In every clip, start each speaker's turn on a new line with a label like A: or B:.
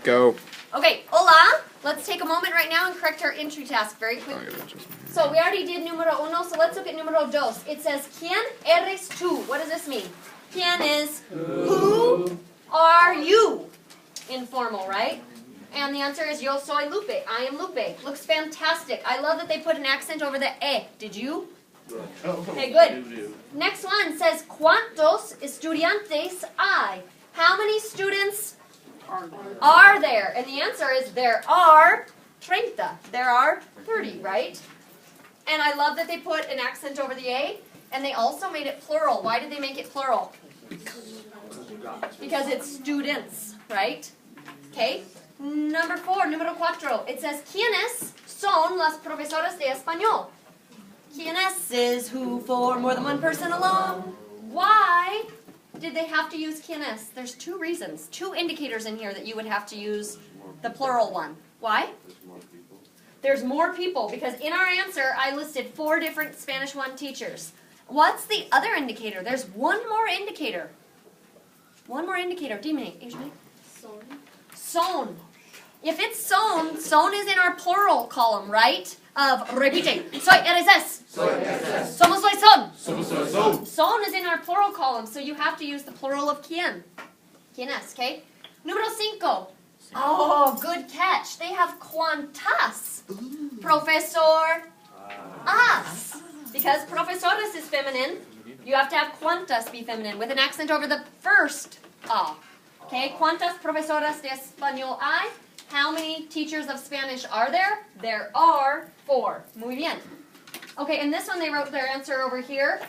A: Go.
B: Okay, hola. Let's take a moment right now and correct our entry task very quickly. So we already did número uno, so let's look at número dos. It says, ¿Quién eres tú? What does this mean? ¿Quién is who are you? Informal, right? And the answer is yo soy Lupe. I am Lupe. Looks fantastic. I love that they put an accent over the e. Did you? Okay, good. Next one says, ¿Cuántos estudiantes hay? How many students are there? And the answer is there are 30. There are 30, right? And I love that they put an accent over the A, and they also made it plural. Why did they make it plural? Because it's students, right? Okay. Number 4, número 4. It says, ¿Quiénes son las profesoras de español? ¿Quiénes is who for more than one person alone. Why did they have to use ¿Quiénes? There's 2 reasons, 2 indicators in here that you would have to use the plural one. Why? There's more people, because in our answer, I listed 4 different Spanish 1 teachers. What's the other indicator? There's one more indicator. One more indicator. Dime, Ishmael. Son. If it's son is in our plural column, right? Of repite. Soy, eres es. Somos soy son. Son is in our plural column, so you have to use the plural of quién. ¿Quiénes? Okay? Número 5. Oh, good catch. They have cuantas. Profesor as. Because profesoras is feminine, you have to have cuantas be feminine with an accent over the first a. Okay, ¿Cuántas profesoras de español hay? How many teachers of Spanish are there? There are 4. Muy bien. Okay, and this one they wrote their answer over here.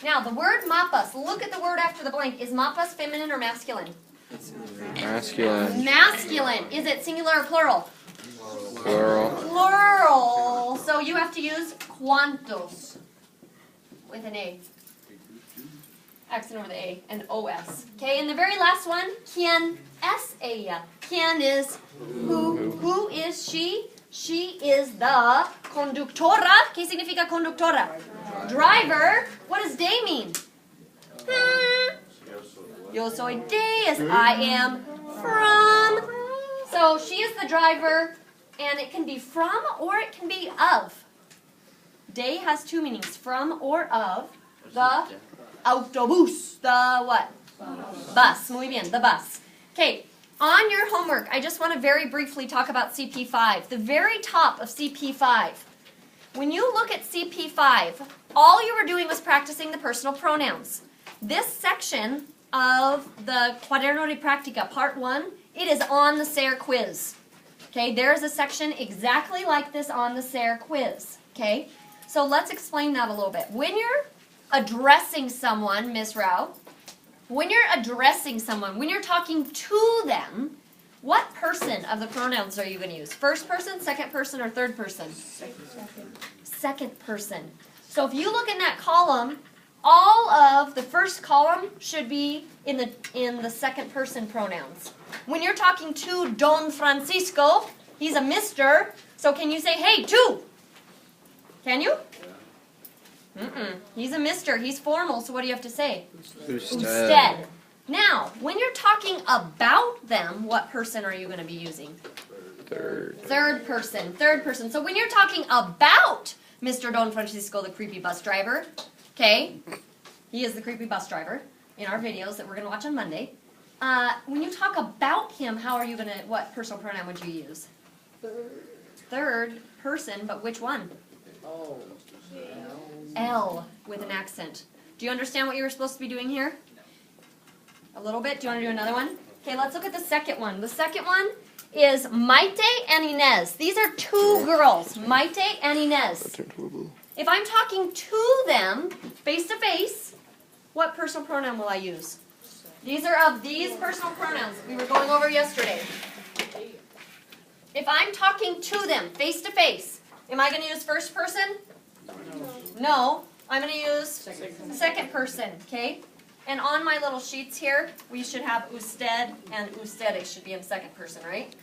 B: Now, the word mapas, look at the word after the blank. Is mapas feminine or masculine?
A: Masculine.
B: Masculine. Is it singular or plural?
A: Plural.
B: Plural. So you have to use cuantos with an A. Accent over the A and OS. Okay, and the very last one, ¿Quién es ella? ¿Quién is who? Who is she? She is the conductora. ¿Qué significa conductora? Driver. What does de mean? Yo soy de, as I am from. So she is the driver, and it can be from or it can be of. De has 2 meanings, from or of. The autobús, the what? Bus. Muy bien, the bus. Okay, on your homework, I just want to very briefly talk about CP5. The very top of CP5. When you look at CP5, all you were doing was practicing the personal pronouns. This section of the Cuaderno de Práctica, Part 1, it is on the SARE quiz. Okay, there's a section exactly like this on the SARE quiz. Okay, so let's explain that a little bit. When you're addressing someone, Miss Rao, when you're addressing someone, when you're talking to them, what person of the pronouns are you going to use? First person, second person, or third person? Second person. So if you look in that column, all of the first column should be in the second person pronouns. When you're talking to Don Francisco, he's a Mr., so can you say, hey, tú? Can you? He's a Mr. He's formal, so what do you have to say? Usted. Now, when you're talking about them, what person are you going to be using? Third person. Third person. So when you're talking about Mr. Don Francisco, the creepy bus driver, okay, he is the creepy bus driver in our videos that we're going to watch on Monday. When you talk about him, how are you going to, what personal pronoun would you use? Third person, but which one? L with an accent. Do you understand what you were supposed to be doing here? A little bit? Do you want to do another one? Okay, let's look at the second one. The second one is Maite and Inez. These are 2 girls, Maite and Inez. If I'm talking to them face to face, what personal pronoun will I use? These are of these personal pronouns we were going over yesterday. If I'm talking to them face to face, am I going to use first person? No, I'm going to use second person, okay? And on my little sheets here, we should have usted and ustedes should be in second person, right?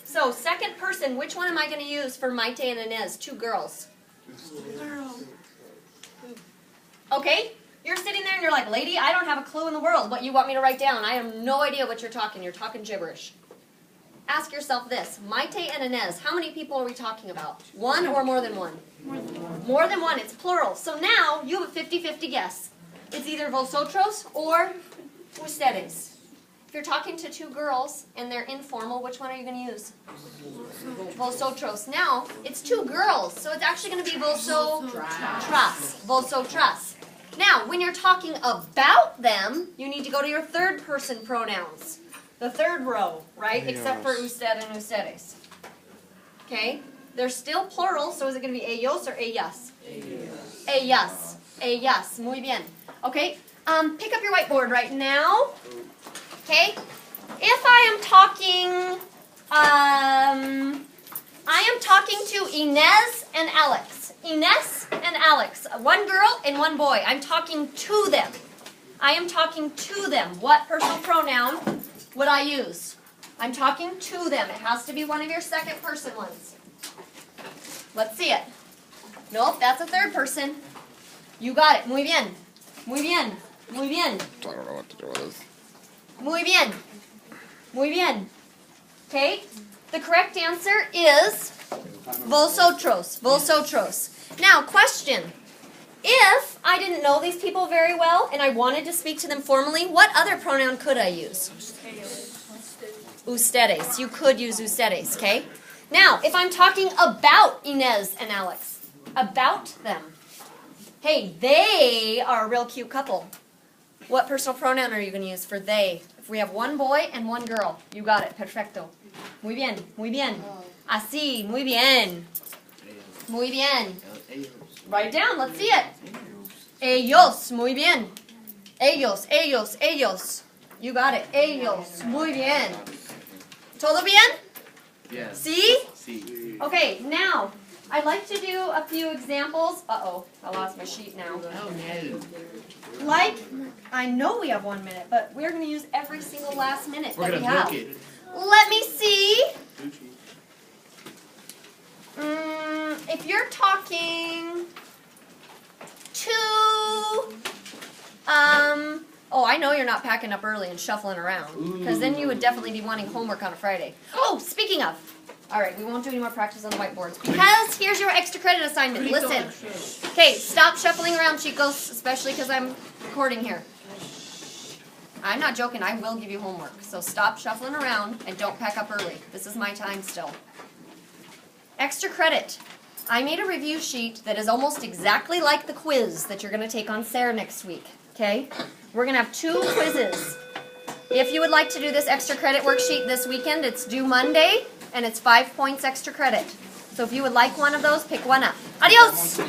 B: So, second person, which one am I going to use for Maite and Inez, 2 girls? Okay, you're sitting there and you're like, lady, I don't have a clue in the world what you want me to write down. I have no idea what you're talking. You're talking gibberish. ask yourself this. Maite and Inez, how many people are we talking about? One or more than one? More than one. It's plural. So now you have a 50-50 guess. It's either vosotros or ustedes. If you're talking to two girls and they're informal, which one are you going to use? Vosotros. Now, it's two girls, so it's actually going to be vosotras. Vosotras. Now, when you're talking about them, you need to go to your third person pronouns. The third row, right? Except for usted and ustedes. Okay? They're still plural, so is it going to be ellos or ellas? Ellas. Ellas. Muy bien. Okay? Pick up your whiteboard right now. Okay? If I am talking to Inez and Alex. Inez and Alex. One girl and one boy. I'm talking to them. I am talking to them. What personal pronoun would I use? I'm talking to them. It has to be one of your second person ones. Let's see it. Nope, that's a third person. You got it. Muy bien. Muy bien. Muy bien.
A: I don't know what to do with this.
B: Muy bien. Muy bien. Okay? The correct answer is vosotros. Vosotros. Now, question. If I didn't know these people very well and I wanted to speak to them formally, what other pronoun could I use? Ustedes. You could use ustedes, okay? Now, if I'm talking about Inez and Alex, about them. Hey, they are a real cute couple. What personal pronoun are you going to use for they? If we have one boy and one girl, you got it. Perfecto. Muy bien, muy bien. Así, muy bien. Muy bien. Write it down, let's see it. Ellos, muy bien. Ellos, ellos, ellos. You got it. Ellos, muy bien. ¿Todo bien?
A: Yes.
B: See?
A: See.
B: Okay, now, I'd like to do a few examples. Uh-oh, I lost my sheet now.
A: Oh, no.
B: Like, I know we have 1 minute, but we're going to use every single last minute that we have. Let me see. If you're talking to, oh, I know you're not packing up early and shuffling around, because then you would definitely be wanting homework on a Friday. Oh, speaking of, all right, we won't do any more practice on the whiteboards, because here's your extra credit assignment. Listen. Okay, stop shuffling around, chicos, especially because I'm recording here. I'm not joking, I will give you homework, so stop shuffling around and don't pack up early. This is my time still. Extra credit. I made a review sheet that is almost exactly like the quiz that you're going to take on SARE next week, okay? We're going to have 2 quizzes. If you would like to do this extra credit worksheet this weekend, it's due Monday, and it's 5 points extra credit. So if you would like one of those, pick one up. Adios!